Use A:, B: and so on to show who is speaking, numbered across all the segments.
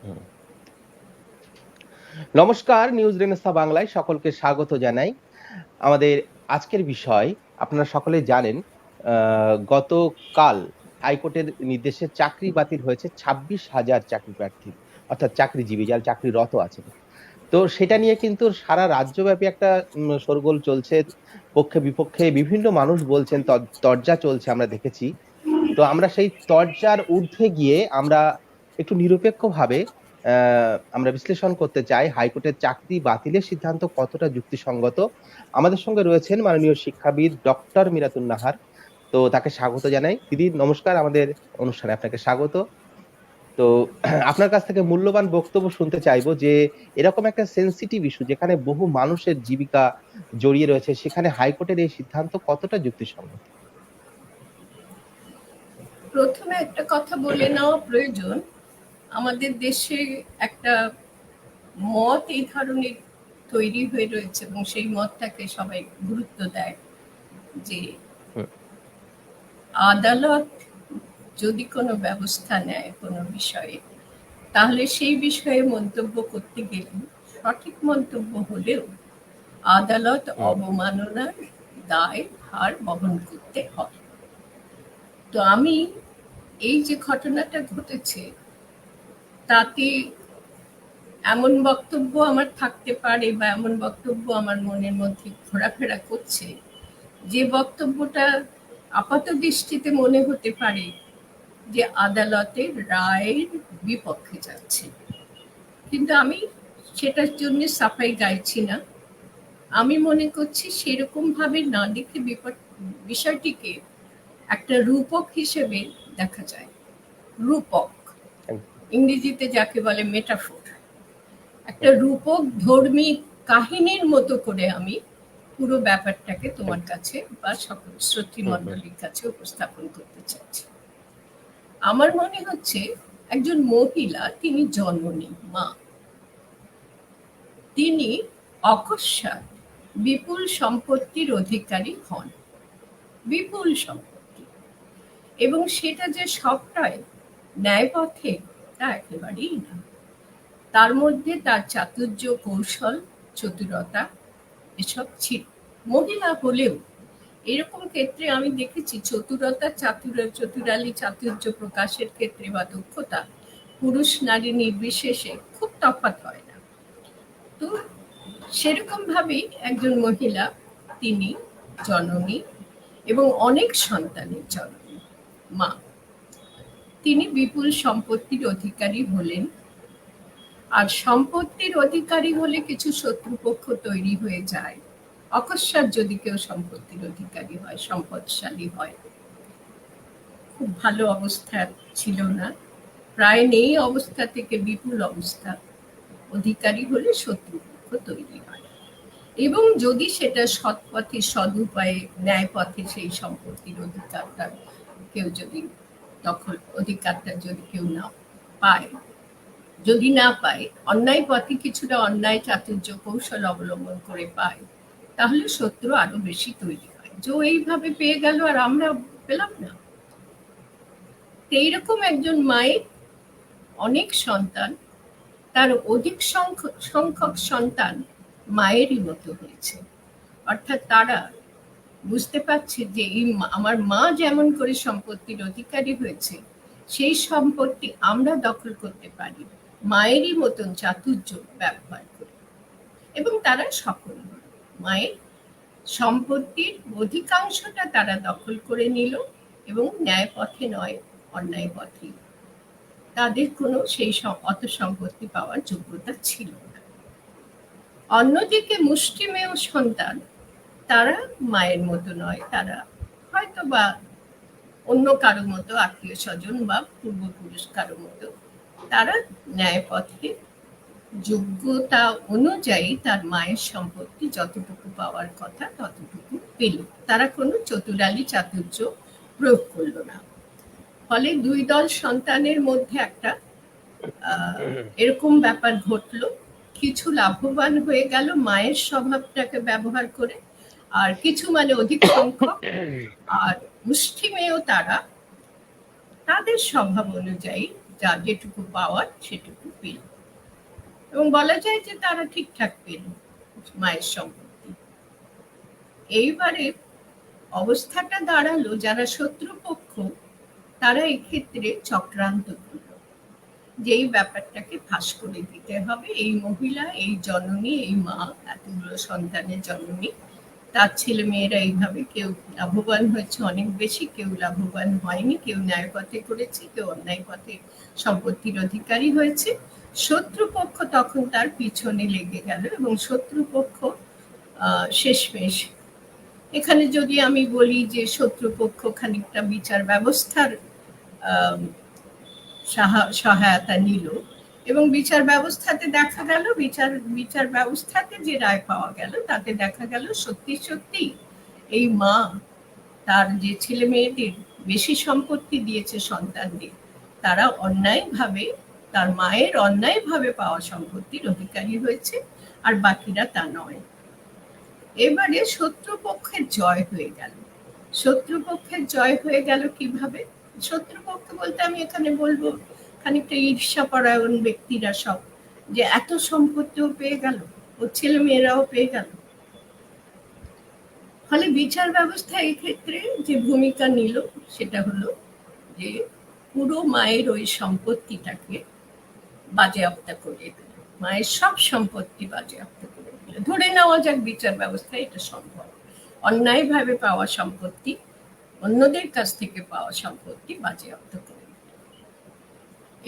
A: হুম। নমস্কার, news renaissance বাংলায় সকলকে স্বাগত জানাই। আমাদের আজকের বিষয় আপনারা সকলেই জানেন, আ গতকাল হাইকোর্টের নির্দেশে চাকরি বাতিল হয়েছে ২৬,০০০ চাকরি প্রার্থীর। অর্থাৎ চাকরিজীবী যারা চাকরিরত আছেন। তো সেটা নিয়ে কিন্তু সারা রাজ্যব্যাপী একটা শোরগোল চলছে। পক্ষে বিপক্ষে বিভিন্ন মানুষ বলছেন, তরজা চলছে আমরা দেখেছি। তো আমরা সেই তরজার ঊর্ধ্বে গিয়ে আমরা একটু নিরপেক্ষভাবে অ্যা আমরা বিশ্লেষণ করতে চাই হাইকোর্টের চাকরি বাতিলের সিদ্ধান্ত কতটা যুক্তিসঙ্গত। আমাদের সঙ্গে রয়েছেন মাননীয় শিক্ষাবিদ ডক্টর মিরাতুন নাহার। তো তাকে স্বাগত জানাই। দিদি নমস্কার, আমাদের অনুষ্ঠানে আপনাকে স্বাগত। তো আপনার কাছ থেকে মূল্যবান বক্তব্য শুনতে চাইবো যে এরকম একটা সেনসিটিভ ইস্যু যেখানে বহু মানুষের জীবিকা জড়িয়ে রয়েছে, সেখানে হাইকোর্টের এই সিদ্ধান্ত কতটা যুক্তিসঙ্গত?
B: প্রথমে একটা কথা বলে নেওয়া প্রয়োজন, আমাদের দেশে একটা মত এই ধরনের তৈরি হয়ে রয়েছে এবং সেই মতটাকে সবাই গুরুত্ব দেয় যে
A: হুম,
B: আদালত যদি কোনো ব্যবস্থা নেয় কোনো বিষয়ে, তাহলে সেই বিষয়ে মন্তব্য করতে গেলে সঠিক মন্তব্য হলেও আদালত
A: হুম,
B: অবমাননার দায় ভার বহন করতে হয়। তো আমি এই যে ঘটনাটা ঘটেছে তাতে এমন বক্তব্য আমার থাকতে পারে বা এমন বক্তব্য আমার মনের মধ্যে ঘোরাফেরা করছে যে বক্তব্যটা আপাত দৃষ্টিতে মনে হতে পারে যে আদালতের রায়ের বিপক্ষে যাচ্ছে, কিন্তু আমি সেটার জন্য সাফাই গাইছি না। আমি মনে করছি সেরকম ভাবে না দেখে বিষয়টিকে একটা রূপক হিসেবে দেখা যায়। রূপক
A: একদম।
B: ইংরেজিতে যাকে বলে মেটাফোর, একটা রূপক ধর্মী কাহিনীর মতো করে আমি পুরো ব্যাপারটাকে তোমার কাছে বা সকল শ্রোতৃ
A: হুম, হুম,
B: মণ্ডলীর কাছে উপস্থাপন করতে চাচ্ছি। আমার মনে হচ্ছে একজন মহিলা, তিনি জননী মা, তিনি অকস্মাৎ বিপুল সম্পত্তির অধিকারী হন। বিপুল সম্পত্তি, এবং সেটা যে সবটাই ন্যায়পথে তা একেবারেই না। তার মধ্যে তার চাতুর্য, কৌশল, চতুরতা এসব ছিল। মহিলা হলেও এরকম ক্ষেত্রে আমি দেখেছি চতুরতা, চতুরালী, চাতুর্য প্রকাশের ক্ষেত্রে বা দক্ষতা পুরুষ নারী নির্বিশেষে খুব তফাৎ হয় না। তো সেরকম ভাবেই একজন মহিলা, তিনি জননী এবং অনেক সন্তানের জননী মা। তিনি বিপুল সম্পত্তির অধিকারী হলেন। আর সম্পত্তির অধিকারী হলে কিছু শত্রুপক্ষ তৈরি হয়ে যায় অকস্মাৎ যদি কেউ সম্পত্তির অধিকারী হয়, সম্পদশালী হয়। খুব ভালো অবস্থা ছিল না, প্রায় নেই অবস্থা থেকে বিপুল অবস্থা অধিকারী হলে শত্রুপক্ষ তৈরি হয়। এবং যদি সেটা সৎ পথে, সদ উপায়ে, ন্যায় পথে সেই সম্পত্তির অধিকারটা কেউ যদি অধিকারটা যদি কেউ না পায়, যদি না পায়, অন্যায় পথে কিছুটা অন্যায় চাতুর্য কৌশল অবলম্বন করে পায়, তাহলে শত্রু আরো বেশি তৈরি হয় যে এইভাবে পেয়ে গেল আর আমরা পেলাম না। এইরকম একজন মায়ের অনেক সন্তান, তার অধিক সংখ্যক সন্তান মায়েরই মতো হয়েছে। অর্থাৎ তারা বুঝতে পারছে যে আমার মা যেমন করে সম্পত্তির অধিকারী হয়েছে, সেই সম্পত্তি আমরা দখল করতে পারি মায়েরই মতন চাতুর্য ব্যবহার করে। এবং তারা সফল হল। মায়ের সম্পত্তির অধিকাংশটা তারা দখল করে নিল এবং ন্যায় পথে নয়, অন্যায় পথে। তাদের কোনো সেই অত সম্পত্তি পাওয়ার যোগ্যতা ছিল না। অন্যদিকে মুষ্টিমেয় সন্তান, তারা মায়ের মতো নয়, তারা হয়তো বা অন্য কারো মতো আত্মীয় স্বজন বা পূর্বপুরুষ কারো মতো, তারা ন্যায় পথে যোগ্যতা অনুযায়ী তার মায়ের সম্পত্তি যতটুকু পাওয়ার কথা ততটুকু পেল। তারা কোনো চতুরালী চাতুর্য প্রয়োগ করল না। ফলে দুই দল সন্তানের মধ্যে একটা এরকম ব্যাপার ঘটলো। কিছু লাভবান হয়ে গেল মায়ের স্বভাবটাকে ব্যবহার করে, আর কিছু মানে অধিক সংখ্যক আর মুষ্টিমেয় তারা তাদের স্বভাব অনুযায়ী যা যেটুকু পাওয়ার সেটুকু পেল, এবং বলা যায় যে তারা ঠিকঠাক পেল মায়ের সম্পত্তি। এইবারে অবস্থাটা দাঁড়ালো যারা শত্রুপক্ষ তারা এক্ষেত্রে চক্রান্ত করলো, যে এই ব্যাপারটাকে ফাঁস করে দিতে হবে, এই মহিলা, এই জননী, এই মা, এতগুলো সন্তানের জননী, তার ছেলে মেয়েরা এইভাবে কেউ লাভবান হয়েছে অনেক বেশি, কেউ লাভবান হয়নি, কেউ ন্যায় পথে করেছে, কেউ অন্যায় পথে সম্পত্তির অধিকারী হয়েছে। শত্রুপক্ষ তখন তার পিছনে লেগে গেল এবং শত্রুপক্ষ শেষমেশ, এখানে যদি আমি বলি যে শত্রুপক্ষ খানিকটা বিচার ব্যবস্থার সহায়তা নিল, এবং বিচার ব্যবস্থাতে দেখা গেল, বিচার ব্যবস্থাতে যে রায় পাওয়া গেল তাতে দেখা গেল সত্যি সত্যি এই মা তার যে ছেলে মেয়েদের বেশি সম্পত্তি দিয়েছে সন্তানদের, তারা অন্যায়ভাবে, তার মায়ের অন্যায়ভাবে পাওয়া সম্পত্তির অধিকারী হয়েছে, আর বাকিরা তা নয়। এবারে শত্রুপক্ষের জয় হয়ে গেল। শত্রুপক্ষের জয় হয়ে গেল কিভাবে? শত্রুপক্ষ বলতে আমি এখানে বলবো খানিকটা ঈর্ষাপরায়ণ ব্যক্তিরা সব, যে এত সম্পত্তিও পেয়ে গেল, ও ছেলে মেয়েরাও পেয়ে গেল। ফলে বিচার ব্যবস্থা এই ক্ষেত্রে যে ভূমিকা নিল সেটা হলো যে পুরো মায়ের ওই সম্পত্তিটাকে বাজেয়াপ্ত করে দিল, মায়ের সব সম্পত্তি বাজেয়াপ্ত করে দিল। ধরে নেওয়া যাক বিচার ব্যবস্থায় এটা সম্ভব, অন্যায়ভাবে পাওয়া সম্পত্তি, অন্যদের কাছ থেকে পাওয়া সম্পত্তি বাজেয়াপ্ত করে দিল।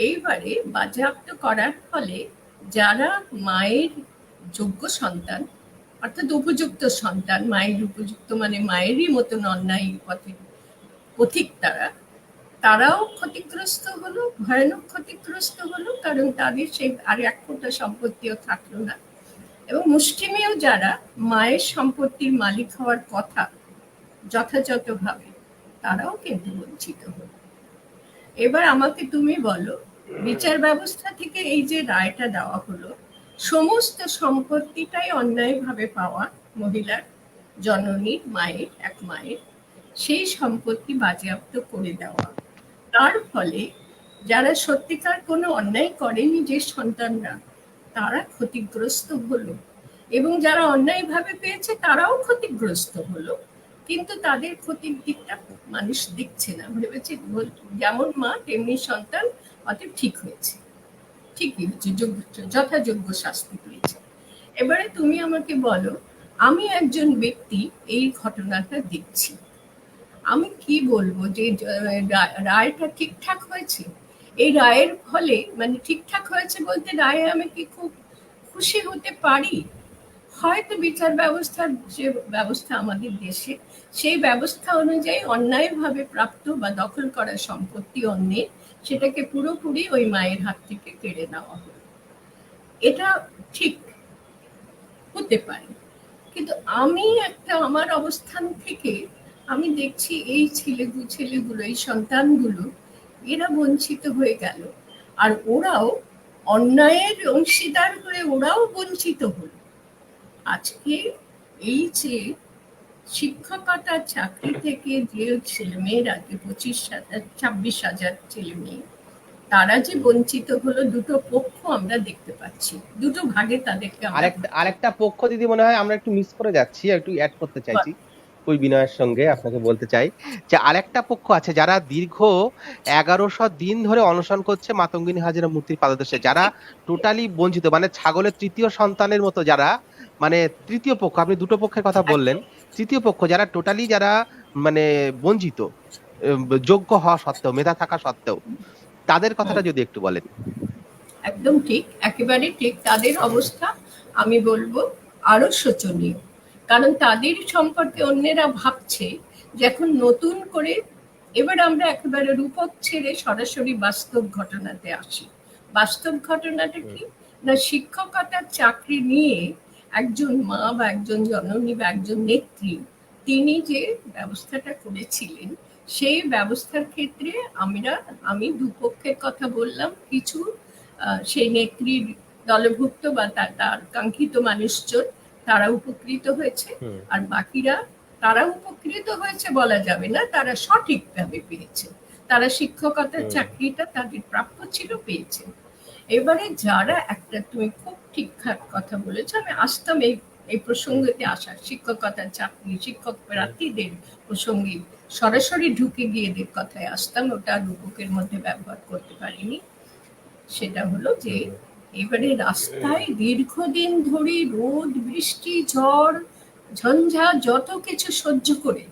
B: এইবারে বাজেয়াপ্ত করার ফলে যারা মায়ের যোগ্য সন্তান, অর্থাৎ উপযুক্ত সন্তান, মায়ের উপযুক্ত মানে মায়েরই মতন অন্যায় পথে পথিক, তারাও ক্ষতিগ্রস্ত হলো, ভয়ানক ক্ষতিগ্রস্ত হলো, কারণ তাদের সেই আর এক ফোঁটা সম্পত্তিও থাকলো না। এবং মুষ্টিমেয় যারা মায়ের সম্পত্তির মালিক হওয়ার কথা যথাযথভাবে, তারাও কিন্তু বঞ্চিত হলো। এবার আমাকে তুমি বলো, বিচার ব্যবস্থা থেকে এই যে রায়টা দেওয়া হলো, সমস্ত সম্পত্তিটাই অন্যায়ভাবে পাওয়া মহিলার, জননীর, মায়ের, এক মায়ের, সেই সম্পত্তি বাজেয়াপ্ত করে দেওয়া, তার ফলে যারা সত্যিকার কোনো অন্যায় করেনি যে সন্তানরা, তারা ক্ষতিগ্রস্ত হলো, এবং যারা অন্যায়ভাবে পেয়েছে তারাও ক্ষতিগ্রস্ত হলো। কিন্তু তাদের ক্ষতির দিকটা মানুষ দেখছে না, ভেবেছে যেমন মা তেমনি সন্তান, অতএব ঠিক হয়েছে, ঠিকই হচ্ছে, যথাযোগ্য শাস্তি পেয়েছে। এবারে তুমি আমাকে বলো, আমি একজন ব্যক্তি এই ঘটনাটা দেখছি, আমি কি বলবো যে রায়টা ঠিকঠাক হয়েছে? এই রায়ের ফলে, মানে ঠিকঠাক হয়েছে বলতে রায়ে আমি কি খুব খুশি হতে পারি? হয়তো বিচার ব্যবস্থার যে ব্যবস্থা আমাদের দেশে, সেই ব্যবস্থা অনুযায়ী অন্যায়ভাবে প্রাপ্ত বা দখল করা সম্পত্তি অন্যের, সেটাকে পুরোপুরি ওই মায়ের হাত থেকে কেড়ে নেওয়া হলো, এটা ঠিক হতে পারে। কিন্তু আমি একটা আমার অবস্থান থেকে আমি দেখছি এই ছেলেগুলো, এই সন্তানগুলো, এরা বঞ্চিত হয়ে গেল, আর ওরাও অন্যায়ের অংশীদার হয়ে ওরাও বঞ্চিত হলো। আজকে এই যে শিক্ষকতার চাকরি থেকে যে ছেলেমেয়েরা, 25,000-26,000 ছেলে মেয়ে, তারা যে বঞ্চিত হলো, দুটো পক্ষ আমরা দেখতে পাচ্ছি, দুটো ভাগে তাদেরকে
A: আরেকটা পক্ষ দিদি মনে হয় আমরা একটু মিস করে যাচ্ছি, একটু অ্যাড করতে চাইছি ওই বিনয়ের সঙ্গে। আপনাকে বলতে চাই যে আরেকটা পক্ষ আছে যারা দীর্ঘ 1100 দিন ধরে অনশন করছে মাতঙ্গিনী হাজরা মূর্তির পাদদেশে, যারা টোটালি বঞ্চিত, মানে ছাগলের তৃতীয় সন্তানের মতো, যারা মানে তৃতীয় পক্ষ, আপনি দুটো পক্ষের কথা বললেন, তৃতীয় পক্ষ যারা টোটালি, যারা মানে বঞ্চিত, যোগ্য হওয়া সত্ত্বেও, মেধা থাকা সত্ত্বেও, তাদের কথাটা যদি একটু বলেন।
B: একদম ঠিক, একেবারে ঠিক। তাদের অবস্থা আমি বলবো আরো শোচনীয়, কারণ তাদের সম্পর্কে অন্যেরা ভাবছে যে এখন নতুন করে, এবার আমরা একেবারে রূপক ছেড়ে সরাসরি বাস্তব ঘটনাতে আসি। বাস্তব ঘটনাটা কি না, শিক্ষকতার চাকরি নিয়ে একজন মা বা একজন জননী বা একজন নেত্রী, তিনি যে ব্যবস্থাটা করেছিলেন, সেই ব্যবস্থার ক্ষেত্রে আমি দুপক্ষের কথা বললাম, কিছু সেই নেত্রীর দলভুক্ত বা তার কাঙ্ক্ষিত মানুষজন, তারা উপকৃত হয়েছে, আর বাকিরা, তারা উপকৃত হয়েছে বলা যাবে না, তারা সঠিকভাবে পেয়েছে, তারা শিক্ষকতার চাকরিটা তাদের প্রাপ্য ছিল, পেয়েছে। এবারে যারা একটা, তুমি খুব ঠিকঠাক কথা বলেছো, আমি আসতাম এই প্রসঙ্গতে আসার, শিক্ষকতার চাকরি, শিক্ষক প্রার্থীদের প্রসঙ্গে সরাসরি ঢুকে গিয়ে কথায় আসতাম, ওটা রূপকের মধ্যে ব্যবহার করতে পারিনি। সেটা হলো যে এবারে রাস্তায় দীর্ঘদিন ধরে রোদ, বৃষ্টি, ঝড়, ঝঞ্ঝা যত কিছু সহ্য করে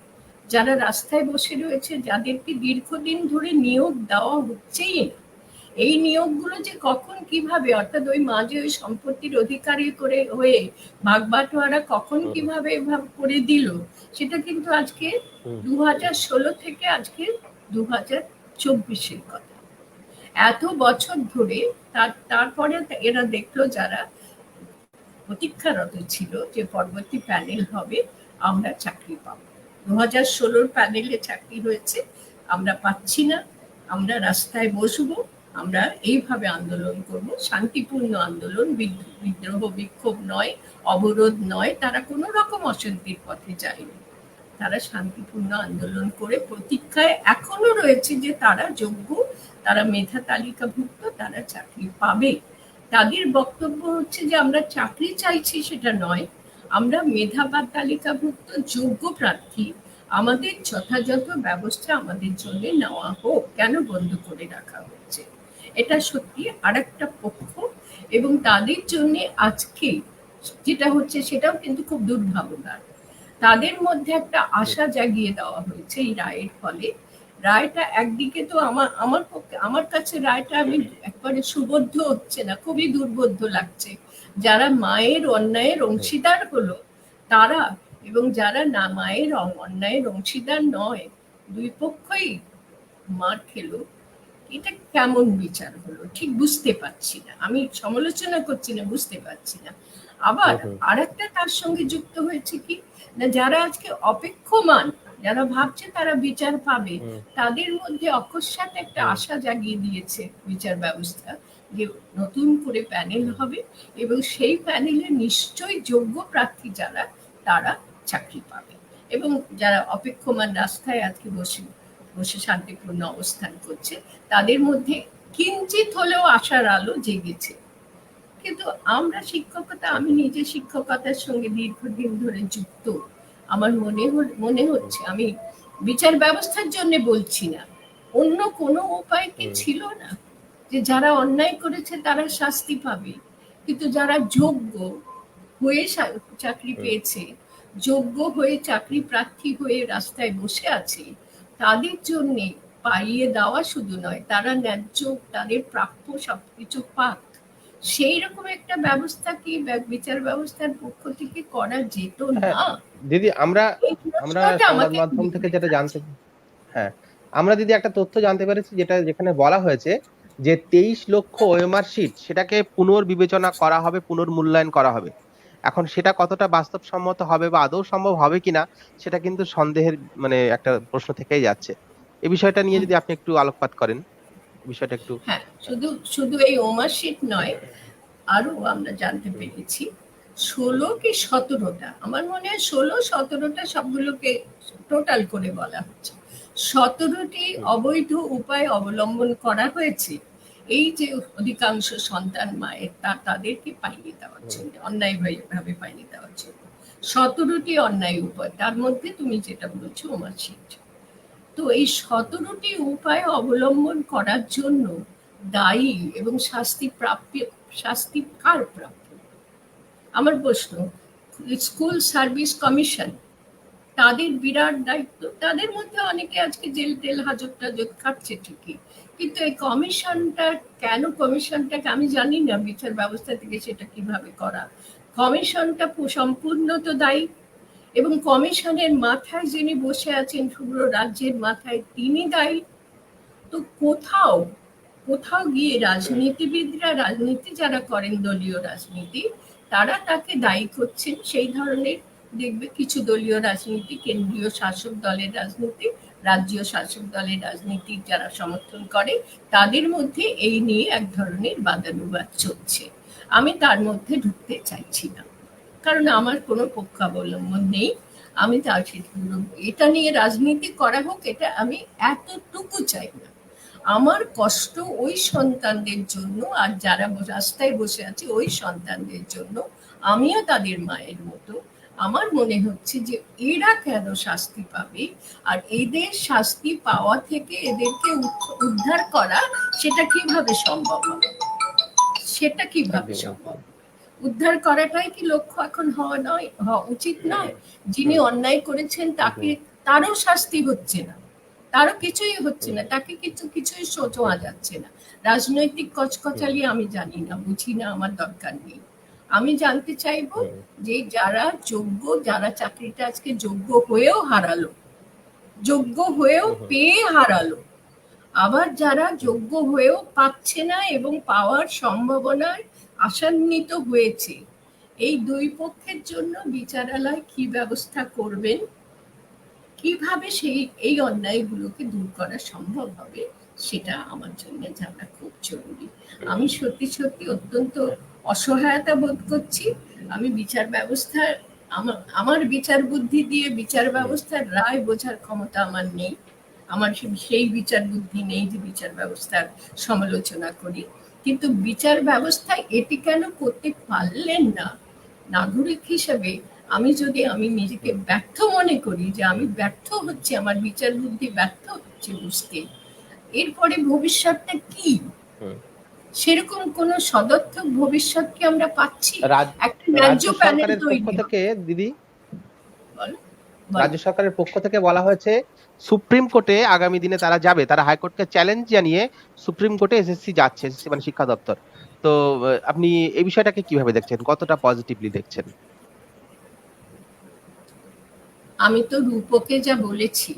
B: যারা রাস্তায় বসে রয়েছে, যাদেরকে দীর্ঘদিন ধরে নিয়োগ দেওয়া হচ্ছেই না, এই নিয়োগগুলো যে কখন কিভাবে, অর্থাৎ ওই মাঝে ওই সম্পত্তির অধিকারী করে হয়ে ভাগবাটোয়ারা কখন কিভাবে এভাবে করে দিল, সেটা কিন্তু আজকে 2016 থেকে আজকে 2024-এর কথা। এত বছর ধরে তারপরে এরা দেখলো, যারা প্রতীক্ষারত ছিল যে পরবর্তী প্যানেল হবে, আমরা চাকরি পাবো। 2016 প্যানেলে চাকরি হয়েছে, আমরা পাচ্ছি না, আমরা রাস্তায় বসবো, আমরা এইভাবে আন্দোলন করব, শান্তিপূর্ণ আন্দোলন, বিদ্রোহ বিক্ষোভ নয়, অবরোধ নয়, তারা কোনো রকম অশান্তির পথে যায়নি, তারা শান্তিপূর্ণ আন্দোলন করে প্রতীক্ষায় এখনো রয়েছে যে তারা যোগ্য, তারা মেধা তালিকাভুক্ত, তারা চাকরি পাবে। তাদের বক্তব্য হচ্ছে যে আমরা চাকরি চাইছি সেটা নয়, আমরা মেধা বা তালিকাভুক্ত যোগ্য প্রার্থী, আমাদের যথাযথ ব্যবস্থা আমাদের জন্য নেওয়া হোক, কেন বন্ধ করে রাখা হচ্ছে। এটা সত্যি আরেকটা পক্ষ, এবং তাদের জন্য আজকে যেটা হচ্ছে সেটাও কিন্তু খুব দুর্ভাবনার। তাদের মধ্যে একটা আশা জাগিয়ে দেওয়া হয়েছে এই রায়ের ফলে। রায়টা একদিকে তো আমার কাছে রায়টা আমি একবারে সুবোধ্য হচ্ছে না, খুবই দুর্বোধ্য লাগছে। যারা মায়ের অন্যায়ের অংশীদার হলো তারা, এবং যারা না মায়ের অন্যায়ের অংশীদার নয়, দুই পক্ষই মার খেলো, এটা কেমন বিচার হলো ঠিক বুঝতে পারছি না। আমি সমালোচনা করছি না, বুঝতে পারছি না। আবার আরেকটা তার সঙ্গে যুক্ত হয়েছে কি না, যারা আজকে অপেক্ষমান, যারা ভাবছে তারা বিচার পাবে, তাদের মধ্যে অকস্মাৎ একটা আশা জাগিয়ে দিয়েছে বিচার ব্যবস্থা, যে নতুন করে প্যানেল হবে এবং সেই প্যানেলে নিশ্চয়ই যোগ্য প্রার্থী যারা, তারা চাকরি পাবে। এবং যারা অপেক্ষমান রাস্তায় আজকে বসে শান্তিপূর্ণ অবস্থান করছে, তাদের মধ্যে কিঞ্চিত হলেও আশার আলো জেগেছে। কিন্তু আমরা শিক্ষকতা, আমি নিজে শিক্ষকতার সঙ্গে দীর্ঘদিন ধরে যুক্ত, আমার মনে হচ্ছে, আমি বিচার ব্যবস্থার জন্য বলছি না, অন্য কোনো উপায় কি ছিল না যে যারা অন্যায় করেছে তারা শাস্তি পাবে, কিন্তু যারা যোগ্য হয়ে চাকরি পেয়েছে, যোগ্য হয়ে চাকরি প্রার্থী হয়ে রাস্তায় বসে আছে, তাদের জন্য পাইয়ে দেওয়া শুধু নয়, তারা ন্যায্য, তাদের প্রাপ্য সবকিছু পাক, সেই রকম একটা ব্যবস্থা কি বিচার ব্যবস্থার পক্ষ থেকে করা যেত না?
A: দিদি, আমরা সংবাদ মাধ্যম থেকে যেটা জানতে, আমরা দিদি একটা তথ্য জানতে পেরেছি, যেখানে বলা হয়েছে যে 23 লক্ষ ওএমআর শিট, সেটাকে পুনর্বিবেচনা করা হবে, পুনর্মূল্যায়ন করা হবে। এখন সেটা কতটা বাস্তবসম্মত হবে বা আদৌ সম্ভব হবে কিনা, সেটা কিন্তু সন্দেহের মানে একটা প্রশ্ন থেকেই যাচ্ছে। এই বিষয়টা নিয়ে যদি আপনি একটু আলোকপাত করেন, বিষয়টা একটু।
B: হ্যাঁ, শুধু এই ওএমআর শিট নয়, আরো আমরা জানতে পেরেছি 16 কি 17টা, আমার মনে হয় 16-17টা, সবগুলোকে টোটাল করে বলা হচ্ছে, 17টি অবৈধ উপায় অবলম্বন করা হয়েছে এই যে অধিকাংশ সন্তান মায়ের তাদেরকে পাইয়ে দেওয়ার জন্য, অন্যায় ভাবে পাইয়ে দেওয়ার জন্য 17টি অন্যায় উপায়, তার মধ্যে তুমি যেটা বলছো ওমার শিট। তো এই 17টি উপায় অবলম্বন করার জন্য দায়ী এবং শাস্তি কার প্রাপ্য? আমার প্রশ্ন, স্কুল সার্ভিস কমিশন, তাদের বিরাট দায়িত্ব, তাদের মধ্যে অনেকে আজকে জেল টেল হাজত টাজত খাচ্ছে ঠিকই, কিন্তু এই কমিশনটাকে আমি জানি না বিচার ব্যবস্থা থেকে সেটা কিভাবে করা। কমিশনটা সম্পূর্ণ তো দায়ী, এবং কমিশনের মাথায় যিনি বসে আছেন, পুরো রাজ্যের মাথায়, তিনি দায়ী। তো কোথাও গিয়ে রাজনীতিবিদরা, রাজনীতি যারা করেন, দলীয় রাজনীতি, তারা তাকে দায়ী করছেন। সেই ধরনের দেখবে কিছু দলীয় রাজনীতি, কেন্দ্রীয় শাসক দলের রাজনীতি, রাজ্য শাসক দলের রাজনীতি যারা সমর্থন করে, তাদের মধ্যে এই নিয়ে এক ধরনের বাদানুবাদ চলছে। আমি তার মধ্যে ঢুকতে চাইছি না, কারণ আমার কোনো পক্ষাবলম্বন নেই। আমি এটা নিয়ে রাজনীতি করা হোক, এটা আমি এতটুকু চাই না। আমার কষ্ট ওই সন্তানদের জন্য, আর যারা রাস্তায় বসে আছে ওই সন্তানদের জন্য, আমিও তাদের মায়ের মতো। আমার মনে হচ্ছে যে এরা কেন শাস্তি পাবে, আর এদের শাস্তি পাওয়া থেকে এদেরকে উদ্ধার করা সেটা কিভাবে সম্ভব হবে, সেটা কিভাবে সম্ভব? উদ্ধার করাটাই কি লক্ষ্য এখন হওয়া উচিত নয়? যিনি অন্যায় করেছেন তাকে, তারও শাস্তি হচ্ছে না, তারও কিছুই হচ্ছে না, তাকে কিছুই ছোঁয়া যাচ্ছে না। রাজনৈতিক কচকচালি আমি জানি না, বুঝি না, আমার দরকার নেই। আমি জানতে চাইবো যে যারা যোগ্য, যারা চাকরিটা আজকে যোগ্য হয়েও হারালো, যোগ্য হয়েও পেয়ে হারালো, আবার যারা যোগ্য হয়েও পাচ্ছে না এবং পাওয়ার সম্ভাবনায় আশান্বিত হয়েছে, এই দুই পক্ষের জন্য বিচারালয় কি ব্যবস্থা করবেন, কিভাবে এই অন্যায়গুলোকে দূর করা সম্ভব হবে, সেটা আমার জন্য জানা খুব জরুরি। আমি সত্যি সত্যি অত্যন্ত অসহায়তা বোধ করছি। আমি বিচার ব্যবস্থার, আমার বিচার বুদ্ধি দিয়ে বিচার ব্যবস্থার রায় বোঝার ক্ষমতা আমার নেই। আমার সেই বিচার বুদ্ধি নেই যে বিচার ব্যবস্থার সমালোচনা করি। কিন্তু বিচার ব্যবস্থায় এটি কেন করতে পারলেন না, নাগরিক হিসেবে আমি নিজেকে ব্যর্থ মনে করি, যে আমি ব্যর্থ হচ্ছি, আমার বিচার বুদ্ধি ব্যর্থ হচ্ছে বুঝতে, এরপরে ভবিষ্যৎটা কি? সেরকম কোন সদর্থক ভবিষ্যৎ কি আমরা পাচ্ছি? একটা ন্যায্য প্যানেল তৈরি
A: থেকে দিদি, রাজ্য সরকারের পক্ষ থেকে বলা হয়েছে সুপ্রিম কোর্টে আগামী দিনে তারা যাবে, তারা হাইকোর্টকে চ্যালেঞ্জ জানিয়ে সুপ্রিম কোর্টে এসএসসি যাচ্ছে, এসএসসি মানে শিক্ষা দপ্তর। তো আপনি এই বিষয়টাকে কিভাবে দেখছেন, কতটা পজিটিভলি দেখছেন?
B: আমি তো রূপকে যা বলেছি,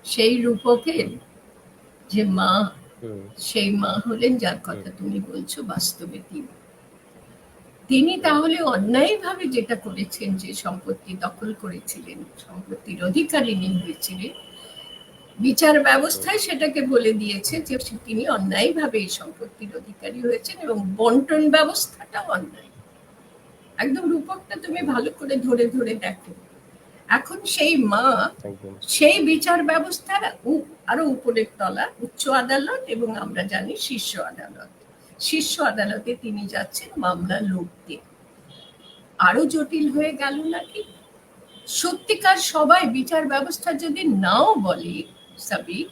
B: সেই রূপকের যে মা, সেই মা হলেন যার কথা তুমি বলছো, বাস্তবে তিনি তাহলে অন্যায়ভাবে যেটা করেছেন, যে সম্পত্তি দখল করেছিলেন, সম্পত্তির অধিকারিণী হয়েছিলেন, বিচার ব্যবস্থায় সেটাকে বলে দিয়েছে যে তিনি অন্যায়ভাবে এই সম্পত্তির অধিকারী হয়েছেন, এবং বন্টন ব্যবস্থাটা অন্যায়। একদম রূপকটা তুমি ভালো করে ধরে ধরে দেখো। এখন সেই মা সেই বিচার ব্যবস্থার আরো উপরের তলা, উচ্চ আদালত, এবং আমরা জানি শীর্ষ আদালত, শীর্ষ আদালতে তিনি যাচ্ছেন মামলা লড়তে। আরো জটিল হয়ে গেল নাকি? সত্যিকার সবাই বিচার ব্যবস্থা যদি নাও বলে সাবির,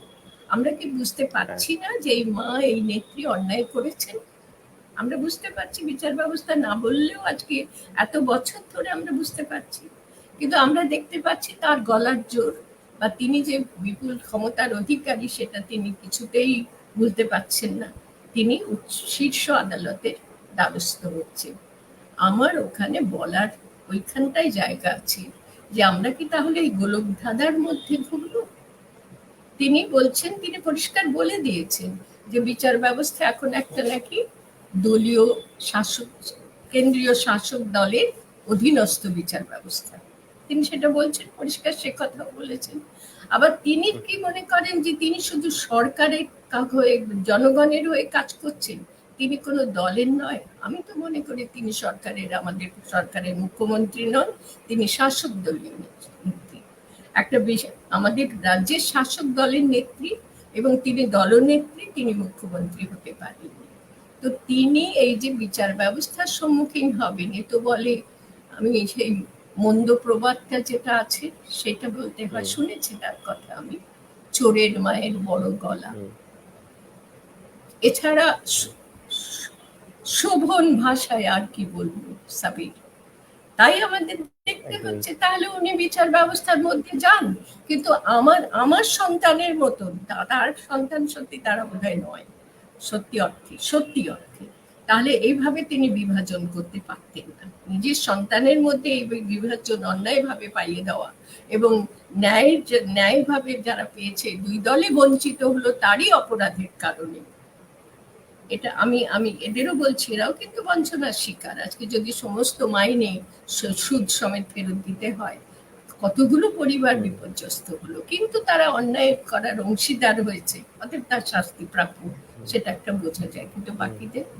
B: আমরা কি বুঝতে পারছি না যে এই মা, এই নেত্রী অন্যায় করেছেন? আমরা বুঝতে পারছি, বিচার ব্যবস্থা না বললেও আজকে এত বছর ধরে আমরা বুঝতে পারছি। কিন্তু আমরা দেখতে পাচ্ছি তার গলার জোর, বা তিনি যে বিপুল ক্ষমতার অধিকারী সেটা তিনি কিছুতেই বুঝতে পারছেন না। তিনি শীর্ষ আদালতের দ্বারস্থ হচ্ছেন। আমার ওখানে বলার ওইখানটাই জায়গা আছে যে আমরা কি তাহলে এই গোলক ধাঁধার মধ্যে ঘুরবো? তিনি বলছেন, তিনি পরিষ্কার বলে দিয়েছেন যে বিচার ব্যবস্থা এখন একটা নাকি দলীয় শাসক, কেন্দ্রীয় শাসক দলের অধীনস্থ বিচার ব্যবস্থা। তিনি সেটা বলছেন পরিষ্কার, সে কথাও বলেছেন। আবার তিনি কি মনে করেন যে তিনি শুধু সরকারের হয়ে, জনগণের হয়ে কাজ করছেন, তিনি কোনো দলের নয়? আমি তো মনে করি তিনি সরকারের, আমাদের সরকারের মুখ্যমন্ত্রী নন, তিনি শাসক দলীয় নেত্রী, একটা আমাদের রাজ্যের শাসক দলের নেত্রী, এবং তিনি দলনেত্রী, তিনি মুখ্যমন্ত্রী হতে পারেন। তো তিনি এই যে বিচার ব্যবস্থার সম্মুখীন হবেন, এ তো বলে, আমি সেই মন্দ প্রবাদটা যেটা আছে সেটা বলতে হয়, শুনেছি তার কথা আমি, চোরের মায়ের বড় গলা। এছাড়া শোভন ভাষায় আর কি বলবো সাবির? তাই আমাদের দেখতে হচ্ছে, তাহলে উনি বিচার ব্যবস্থার মধ্যে যান, কিন্তু আমার সন্তানের মতন তার সন্তান সত্যি তারা বোধহয় নয়, সত্যি অর্থে। তাহলে এইভাবে তিনি বিভাজন করতে পারতেন না। নিজের সন্তানের মধ্যে এই বিভাজন অন্যায়ভাবে পাইয়ে দেওয়া, এবং ন্যায়ভাবে যারা পেয়েছে, দুই দলে বঞ্চিত হলো তারই অপরাধের কারণে। এটা আমি এদেরও বলছি, এরাও কিন্তু বঞ্চনার শিকার। আজকে যদি সমস্ত মাইনে সুদ সমেত ফেরত দিতে হয়, কতগুলো পরিবার বিপর্যস্ত হলো, কিন্তু তারা অন্যায় করার অংশীদার হয়েছে, অতএব তার শাস্তি প্রাপ্য, সেটা একটা বোঝা যায়। কিন্তু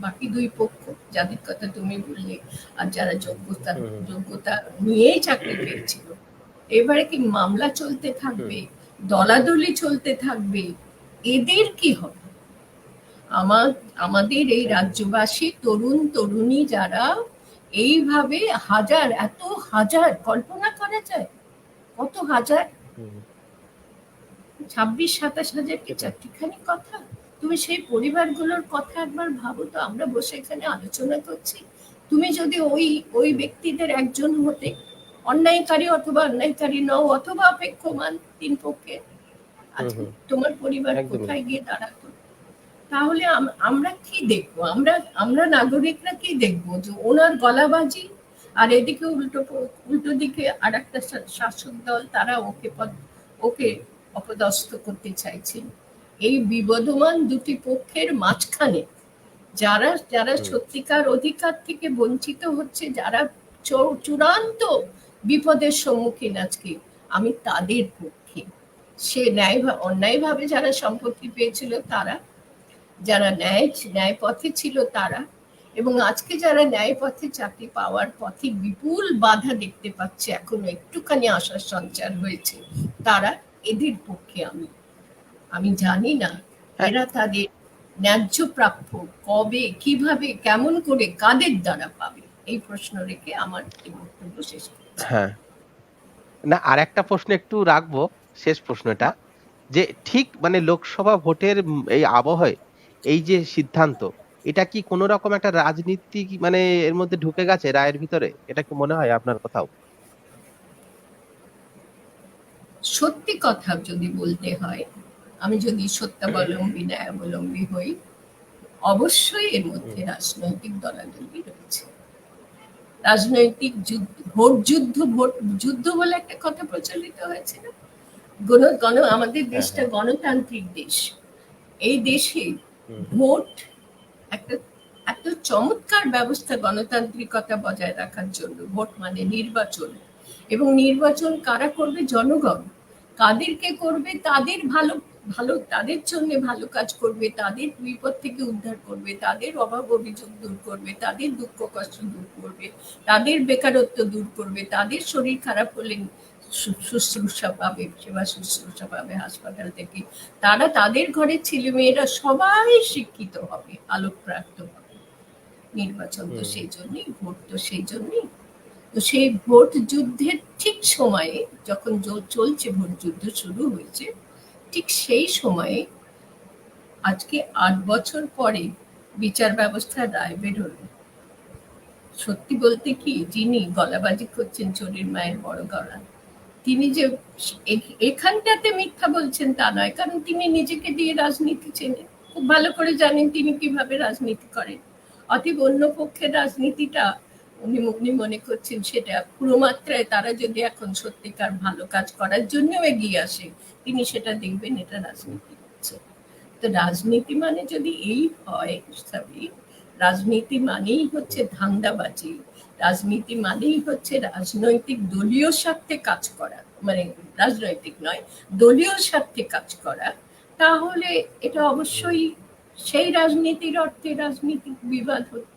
B: বাকি দুই পক্ষ যাদের কথা তুমি বললে, আর যারা যোগ্যতা নিয়েই চাকরি পেয়েছিল, এবারে কি মামলা চলতে থাকবে, দলাদলি চলতে থাকবে? এদের কি হবে? আমাদের এই রাজ্যবাসী তরুণ তরুণী যারা এইভাবে এত হাজার কল্পনা করা যায়, কত হাজার, 26-27 হাজার কি চারটিখানি কথা? তুমি সেই পরিবারগুলোর কথা একবার ভাবো তো। আমরা বসে এখানে আলোচনা করছি, তুমি যদি ওই ওই ব্যক্তিদের একজন হতে, অন্যায়কারী অথবা অন্যায়কারী নও অথবা অপেক্ষমান তিন পক্ষে, আজকে তোমার পরিবার কোথায় গিয়ে দাঁড়াতো? তাহলে আমরা কি দেখবো? আমরা আমরা নাগরিকরা কি দেখবো? যে ওনার গলাবাজি, আর এদিকে উল্টো দিকে আর একটা শাসক দল, তারা ওকে অপদস্থ করতে চাইছেন। এই বিবদমান দুটি পক্ষের মাঝখানে যারা যারা সত্যিকার অধিকার থেকে বঞ্চিত হচ্ছে, যারা চূড়ান্ত বিপদের সম্মুখীন আজকে, আমি তাদের পক্ষে। সে অন্যায়ভাবে যারা সম্পত্তি পেয়েছিল তারা, যারা ন্যায় পথে ছিল তারা, এবং আজকে যারা ন্যায় পথে চাকরি পাওয়ার পথে বিপুল বাধা দেখতে পাচ্ছে, এখনো একটুখানি আশার সঞ্চার হয়েছে, তারা, এদের পক্ষে আমি জানি না এরা তাদের ন্যায্য প্রাপ্য কবে, কিভাবে, কেমন করে, কাদের দ্বারা পাবে, এই প্রশ্ন রেখে আমার এই বক্তব্য শেষ করছি।
A: হ্যাঁ, না আর একটা প্রশ্ন একটু রাখবো, শেষ প্রশ্নটা, যে ঠিক মানে লোকসভা ভোটের এই আবহে এই যে সিদ্ধান্ত, এটা কি কোন রকম একটা রাজনীতি মানে এর মধ্যে ঢুকে গেছে রায়ের ভিতরে? এটা কি মনে হয় আপনার কোথাও?
B: সত্যি কথা যদি বলতে হয়, আমি যদি সত্যাবলম্বী ন্যায়াবলম্বী হই, অবশ্যই এর মধ্যে রাজনৈতিক দলাদলি রয়েছে। রাজনৈতিক ভোট যুদ্ধ বলে একটা কথা প্রচলিত হয়েছে না? আমাদের দেশটা গণতান্ত্রিক দেশ। এই দেশে ভোট একটা এত চমৎকার ব্যবস্থা গণতান্ত্রিকতা বজায় রাখার জন্য। ভোট মানে নির্বাচন, এবং নির্বাচন কারা করবে? জনগণ। কাদেরকে করবে? তাদের ভালো ভালো তাদের জন্য ভালো কাজ করবে, তাদের বিপদ থেকে উদ্ধার করবে, তাদের অভাব অভিযোগ দূর করবে, তাদের দুঃখ কষ্ট দূর করবে, তাদের বেকারত্ব দূর করবে, তাদের শরীর খারাপ হলে শুশ্রূষা পাবে, সেবা শুশ্রূষা পাবে হাসপাতাল থেকে, তারা, তাদের ঘরের ছেলে মেয়েরা সবাই শিক্ষিত হবে, আলোকপ্রাপ্ত হবে। নির্বাচন তো সেই জন্যই, ভোট তো সেই জন্যই। তো সেই ভোট যুদ্ধের ঠিক সময়ে, যখন চলছে ভোট যুদ্ধ শুরু হয়েছে, ঠিক সেই সময়ে আজকে 8 বছর পরে বিচার ব্যবস্থার রায় বেরোলো। সত্যি বলতে কি, যিনি গলাবাজি করছেন চোরের মায়ের বড় গলা, তিনি যে এখানটাতে মিথ্যা বলছেন তা নয়, কারণ তিনি নিজেকে দিয়ে রাজনীতি চেনেন, খুব ভালো করে জানেন তিনি কিভাবে রাজনীতি করেন। অতএব অন্য পক্ষের রাজনীতিটা উনি মনে করছেন সেটা পুরো মাত্রায়, তারা যদি এখন সত্যিকার ভালো কাজ করার জন্য এগিয়ে আসে, তিনি সেটা দেখবেন এটা রাজনীতি হচ্ছে। তো রাজনীতি মানে যদি এই হয়, রাজনীতি মানেই হচ্ছে ধান্দাবাজি, রাজনীতি মানেই হচ্ছে রাজনৈতিক দলীয় স্বার্থে কাজ করা, মানে রাজনৈতিক নয়, দলীয় স্বার্থে কাজ করা, তাহলে এটা অবশ্যই সেই রাজনীতির অর্থে রাজনীতিক বিবাদ হতো।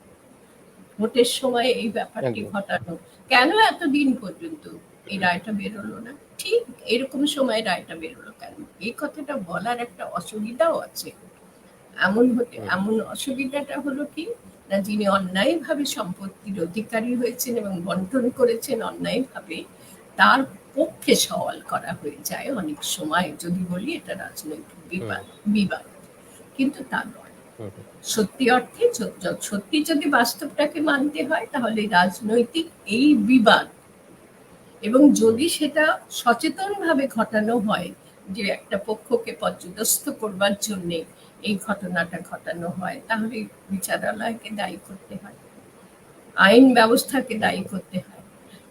B: ভোটের সময় এই ব্যাপারটি ঘটানো, কেন এতদিন পর্যন্ত এই রায়টা বেরোলো না? ঠিক এরকম সময় রায়টা বেরোলো কেন? এই কথাটা বলার একটা অসুবিধাও আছে। এমন অসুবিধাটা হলো কি না, যিনি অন্যায়ভাবে সম্পত্তির অধিকারী হয়েছেন এবং বন্টন করেছেন অন্যায়ভাবে, তার পক্ষে সওয়াল করা হয়ে যায় অনেক সময়, যদি বলি এটা রাজনৈতিক বিবাদ। কিন্তু তা নয়। সত্যি অর্থে সত্যি যদি বাস্তবটাকে মানতে হয়, তাহলে রাজনৈতিক এই বিবাদ, এবং যদি সেটা সচেতনভাবে ঘটানো হয়, যে একটা পক্ষকে পর্যদস্ত করবার জন্যে এই ঘটনাটা ঘটানো হয়, তাহলে বিচারালয়কে দায়ী করতে হয়, আইন ব্যবস্থাকে দায়ী করতে হয়।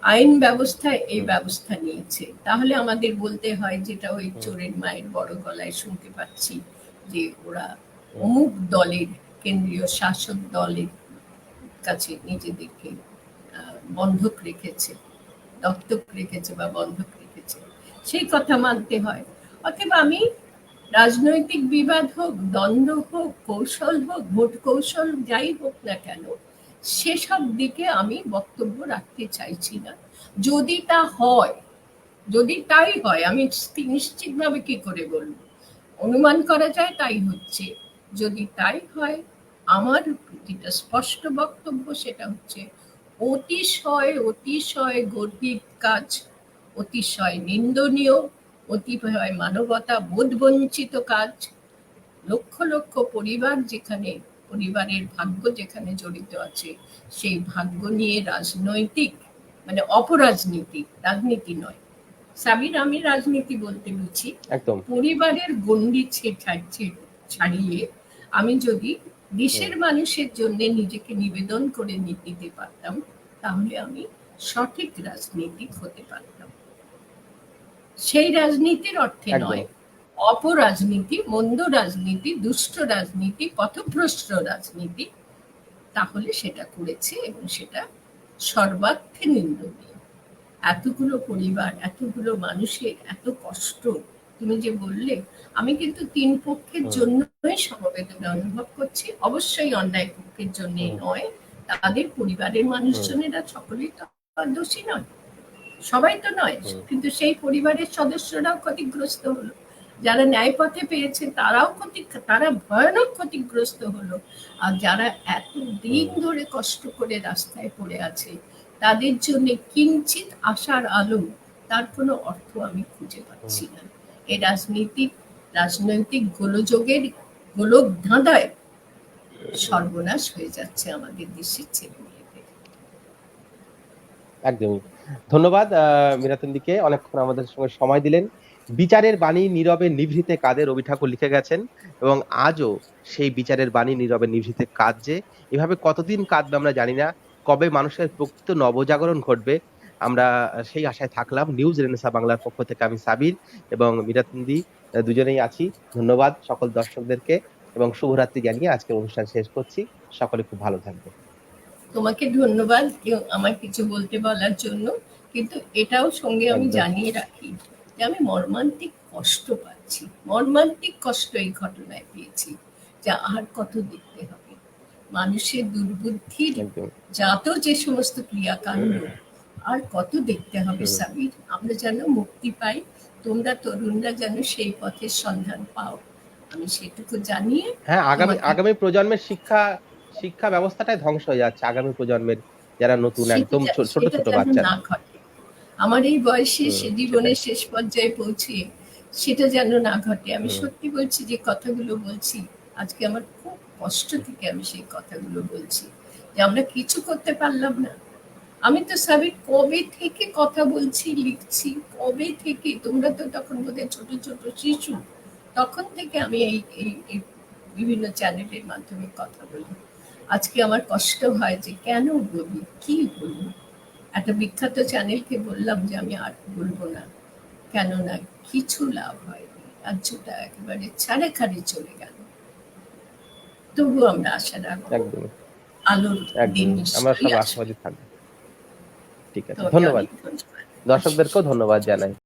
B: আইন ব্যবস্থা এই ব্যবস্থা নিয়েছে, তাহলে আমাদের বলতে হয়, যেটা ওই চোরের মায়ের বড় গলায় শুনতে পাচ্ছি, যে ওরা অমুক দলের, কেন্দ্রীয় শাসক দলের কাছে নিজেদেরকে বন্ধক রেখেছে, দত্তক রেখেছে বা বন্ধক রেখেছে, সেই কথা মানতে হয়। অতএব আমি রাজনৈতিক বিবাদ হোক, দ্বন্দ্ব হোক, কৌশল হোক, ভোট কৌশল যাই হোক না কেন, সেসব দিকে আমি বক্তব্য রাখতে চাইছি না। যদি তা হয়, যদি তাই হয়, আমি নিশ্চিতভাবে কি করে বলবো, অনুমান করা যায় তাই হচ্ছে। যদি তাই হয়, আমার যেটা স্পষ্ট বক্তব্য সেটা হচ্ছে অতিশয় গর্হিত কাজ, অতিশয় নিন্দনীয়, অতিশয় মানবতা বোধ বঞ্চিত কাজ। লক্ষ লক্ষ পরিবার যেখানে, পরিবারের ভাগ্য যেখানে জড়িত আছে, সেই ভাগ্য নিয়ে রাজনৈতিক, মানে অপরাজনীতি, রাজনীতি নয় সাবির, আমি রাজনীতি বলতে বুঝি
A: একদম
B: পরিবারের গণ্ডি ছাড়িয়ে আমি যদি দেশের মানুষের জন্য নিজেকে নিবেদন করে দিতে পারতাম, তাহলে আমি সঠিক রাজনীতিক হতে পারতাম। সেই রাজনীতির অর্থে
A: একদম
B: নয় অপরাজনীতি, মন্দ রাজনীতি, দুষ্ট রাজনীতি, পথভ্রষ্ট রাজনীতি, তাহলে সেটা করেছে এবং সেটা সর্বার্থে নিন্দনীয়। এতগুলো পরিবার, এতগুলো মানুষের এত কষ্ট, তুমি যে বললে, আমি কিন্তু তিন পক্ষের জন্যই সমবেদনা অনুভব করছি, অবশ্যই অন্যায় পক্ষের জন্য নয়। তাদের পরিবারের মানুষজনেরা সকলেই তো দোষী নয়, সবাই তো নয়, কিন্তু সেই পরিবারের সদস্যরাও ক্ষতিগ্রস্ত হলো। যারা ন্যায় পথে পেয়েছে তারা ভয়ানক ক্ষতিগ্রস্ত হলো। আর যারা এত দিন ধরে কষ্ট করে রাস্তায় পড়ে আছে, তাদের জন্য কিঞ্চিত আশার আলো, তার কোনো অর্থ আমি খুঁজে পাচ্ছি না। এই রাজনৈতিক গোলযোগের গোলক ধাঁধায় সর্বনাশ হয়ে যাচ্ছে আমাদের দেশের ছেলে মেয়েদের।
A: একদমই। ধন্যবাদ মীরাতুন্দিকে, অনেকক্ষণ আমাদের সঙ্গে সময় দিলেন। বিচারের বাণী নীরবে নিভৃতে কাঁদে, রবি ঠাকুর লিখে গেছেন, এবং আজও সেই বিচারের বাণী নীরবে নিভৃতে কাঁদছে। এভাবে কতদিন কাঁদবে আমরা জানি না, কবে মানুষের প্রকৃত নবজাগরণ ঘটবে আমরা সেই আশায় থাকলাম। নিউজ রেনেসা বাংলার পক্ষ থেকে আমি সাবির এবং মীরাতুন্দি দুজনেই আছি। ধন্যবাদ সকল দর্শকদেরকে এবং শুভরাত্রি জানিয়ে আজকের অনুষ্ঠান শেষ করছি। সকলে খুব ভালো থাকবে।
B: তোমাকে ধন্যবাদ আমার কিছু বলতে বলার জন্য, কিন্তু এটাও সঙ্গে আমি
A: একদম
B: জানিয়ে রাখি যে আমি মর্মান্তিক কষ্ট পাচ্ছি, মর্মান্তিক কষ্ট এই ঘটনায় পেয়েছি, যা আর কত দেখতে হবে। মানুষের দুর্বুদ্ধির
A: একদম
B: জাত যে সমস্ত ক্রিয়াকাণ্ড আর কত দেখতে হবে সাবির। আমরা যেন মুক্তি পাই, তোমরা তরুণরা যেন সেই পথের সন্ধান পাও, আমি সেটুকু জানিয়ে
A: হ্যাঁ,
B: তোমাকে
A: আগামী প্রজন্মের শিক্ষা ব্যবস্থাটাই ধ্বংস হয়ে যাচ্ছে। আগামী প্রজন্মের যারা নতুন একদম ছোট
B: সেটা
A: ছোট
B: যেন
A: বাচ্চারা।
B: না ঘটে। আমার এই বয়সে সে
A: সেটাই।
B: জীবনের শেষ পর্যায়ে পৌঁছে সেটা যেন না ঘটে। আমি সত্যি বলছি, যে কথাগুলো বলছি আজকে আমার খুব কষ্ট থেকে আমি সেই কথাগুলো বলছি, যে আমরা কিছু করতে পারলাম না। আমি তো সাবির কবে থেকে কথা বলছি, লিখছি, কবে থেকে, তোমরা তো তখন বোধহয় ছোট ছোট শিশু, তখন থেকে আমি এই বিভিন্ন চ্যানেলের মাধ্যমে কথা বলি। আজকে আমার কষ্ট হয় যে কেন বলি, কি বলবো। একটা বিখ্যাত চ্যানেলকে বললাম যে আমি আর বলবো না, কেননা কিছু লাভ হয়নি, রাজ্যটা একেবারে ছাড়ে খাড়ে চলে গেল। তবু আমরা আশা রাখবো,
A: একদমই
B: আলোর দিন
A: একদমই আমরা
B: নিশ্চয়ই
A: সব
B: আসবে।
A: আশাবাদী থাকবো। ঠিক আছে,
B: তোমাকে
A: ধন্যবাদ।
B: অনেক ধন্যবাদ।
A: দর্শকদেরকেও ধন্যবাদ জানাই।